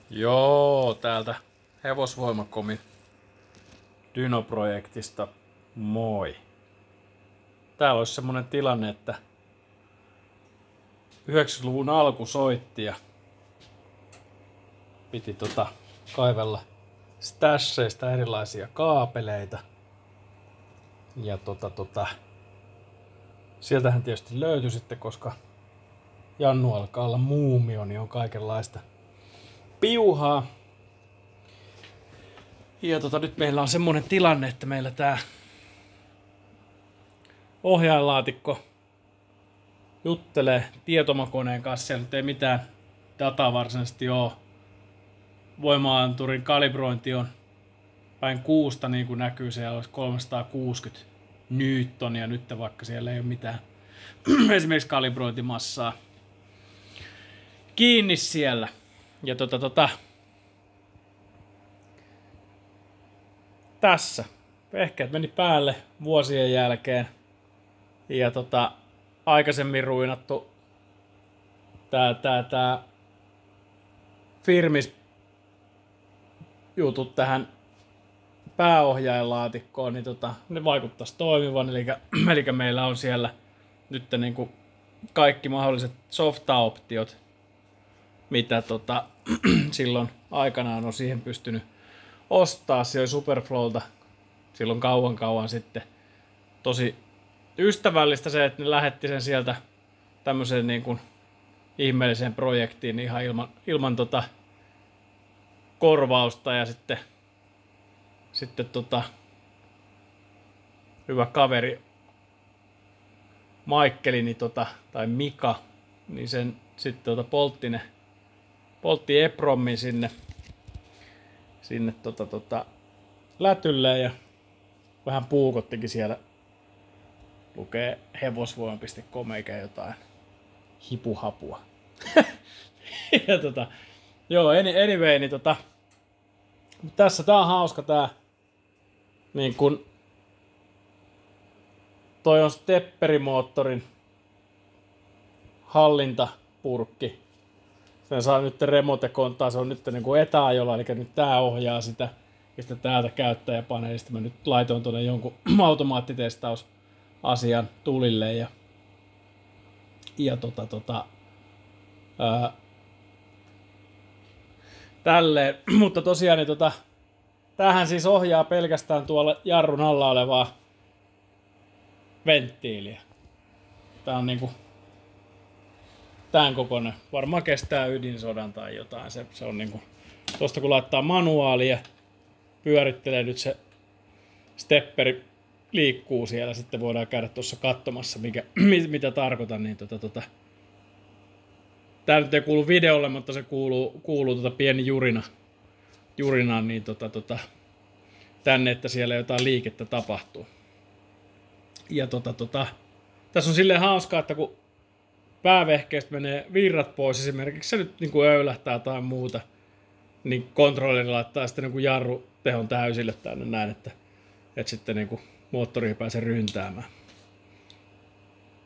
Joo, täältä Hevosvoimakomin Dyno-projektista. Moi. Täällä olisi semmonen tilanne, että 90-luvun alku soitti ja piti kaivella stasheista erilaisia kaapeleita. Ja sieltähän tietysti löytyi sitten, koska Jannu alkaa olla muumio, niin on kaikenlaista piuhaa. Ja nyt meillä on semmonen tilanne, että meillä tää ohjainlaatikko juttelee tietomakoneen kanssa. Siellä nyt ei mitään dataa varsinaisesti oo. Voima-anturin kalibrointi on päin kuusta, niin kuin näkyy, siellä olisi 360 newtonia nyt, vaikka siellä ei ole mitään esimerkiksi kalibrointimassaa kiinni siellä. Ja tässä vehkeet meni päälle vuosien jälkeen. Ja aikaisemmin ruinattu tää firmis jutut tähän pääohjainlaatikkoon, niin ne vaikuttaisi toimivan. Eli meillä on siellä nyt niinku kaikki mahdolliset softa-optiot, mitä silloin aikanaan on siihen pystynyt ostaa. Se oli Superflowlta silloin kauan sitten. Tosi ystävällistä se, että ne lähetti sen sieltä tämmöiseen niin kuin ihmeelliseen projektiin ihan ilman korvausta. Ja sitten hyvä kaveri Maikkeli tai Mika, niin sen sitten poltti EPROMin sinne lätylle ja vähän puukottikin siellä. Lukee hevosvoima.com eikä jotain hipuhapua. Ja joo, anyway, niin tässä tää on hauska tää, niin kun toi on stepperimoottorin hallintapurkki. Sen saa nyt remote kontaa, se on nyt niin kuin etäajolla, eli nyt tää ohjaa sitä. Ja sitten täältä käyttäjäpaneelista mä nyt laitoin tuonne jonkun automaattitestausasian tulille ja tälleen. Mutta tosiaan niin tämähän siis ohjaa pelkästään tuolla jarrun alla olevaa venttiiliä. Tää on niinku tän kokoinen. Varmaan kestää ydinsodan tai jotain. Se on niinku tosta kun laittaa manuaalia, pyörittelee nyt se stepperi liikkuu siellä, sitten voidaan käydä tuossa katsomassa mitä tarkoitan, niin tää nyt ei kuulu videolle, mutta se kuuluu pieni jurina niin tänne, että siellä jotain liikettä tapahtuu. Ja tässä on silleen hauskaa, että kun päävehkeestä menee virrat pois, esimerkiksi se nyt niinku öylähtää tai muuta, niin kontrolleri laittaa sitten niinku jarrutehon täysille tänne näin, että sitten niinku moottori ei pääse ryntäämään.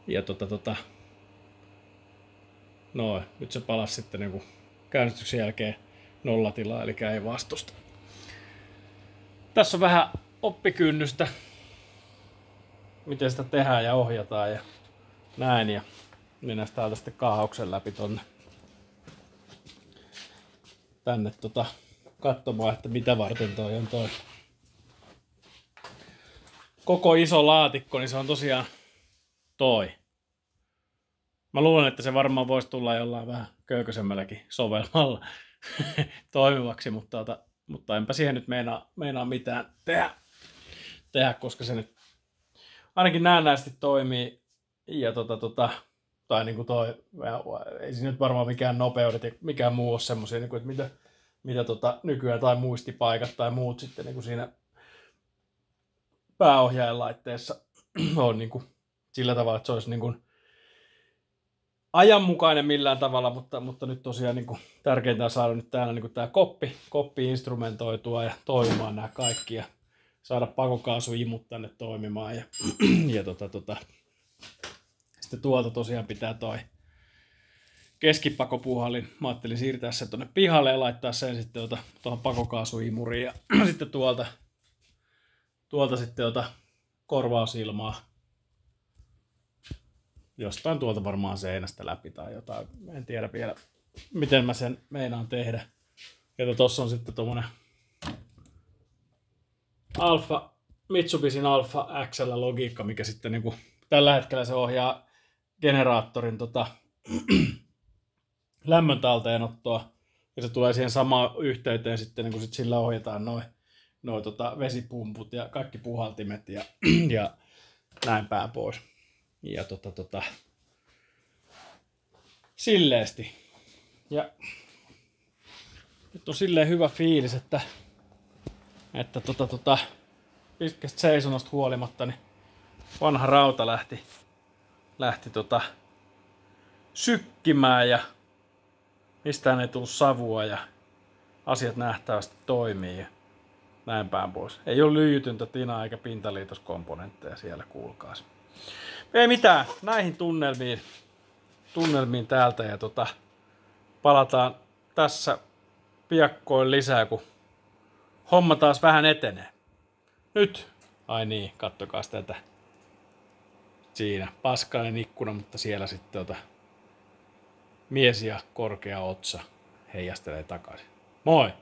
Ja noin, nyt se palasi sitten niinku käynnistyksen jälkeen nollatilaa, eli ei vastusta. Tässä on vähän oppikynnystä, miten sitä tehdään ja ohjataan ja näin, ja mennään täältä sitten kaahauksen läpi tänne katsomaan, että mitä varten toi on toi koko iso laatikko, niin se on tosiaan toi. Mä luulen, että se varmaan voisi tulla jollain vähän köykäisemmälläkin sovelmalla toimivaksi, mutta enpä siihen nyt meinaa mitään tehdä, koska se nyt ainakin näennäisesti toimii. Ja tai niinku toi, ei siinä nyt varmaan mikään nopeudet ja mikään muu ole semmosia, niinku, että mitä nykyään tai muistipaikat tai muut sitten niinku siinä pääohjainlaitteessa on niinku sillä tavalla, että se olisi niinku ajanmukainen millään tavalla, mutta nyt tosiaan niinku tärkeintä on saada nyt täällä niinku tää koppi instrumentoitua ja toimimaan nämä kaikki ja saada pakokaasuimut tänne toimimaan ja sitten tuolta tosiaan pitää keskipakopuhallin. Mä ajattelin siirtää sen tuonne pihalle ja laittaa sen sitten tuohon pakokaasuimuriin. Ja sitten tuolta sitten korvausilmaa. Jostain tuolta varmaan seinästä läpi tai jotain. En tiedä vielä, miten mä sen meinaan tehdä. Ja tossa on sitten tommonen Mitsubishin Alfa XL logiikka, mikä sitten niinku tällä hetkellä se ohjaa generaattorin lämmön talteenottoa. Ja se tulee siihen samaan yhteyteen sitten, niin kun sit sillä ohjataan noi vesipumput ja kaikki puhaltimet ja näin päin pois. Ja silleesti. Ja nyt on silleen hyvä fiilis, että pitkästä seisonnosta huolimatta niin vanha rauta lähti sykkimään ja mistään ei tullut savua ja asiat nähtävästi toimii ja näin päin pois. Ei ole lyijytyntä tinaa eikä pintaliitoskomponentteja siellä, kuulkaas. Ei mitään, näihin tunnelmiin täältä ja palataan tässä piakkoin lisää, kun homma taas vähän etenee. Nyt, ai niin, kattokaa tätä. Siinä paskainen ikkuna, mutta siellä sitten mies ja korkea otsa heijastelee takaisin. Moi!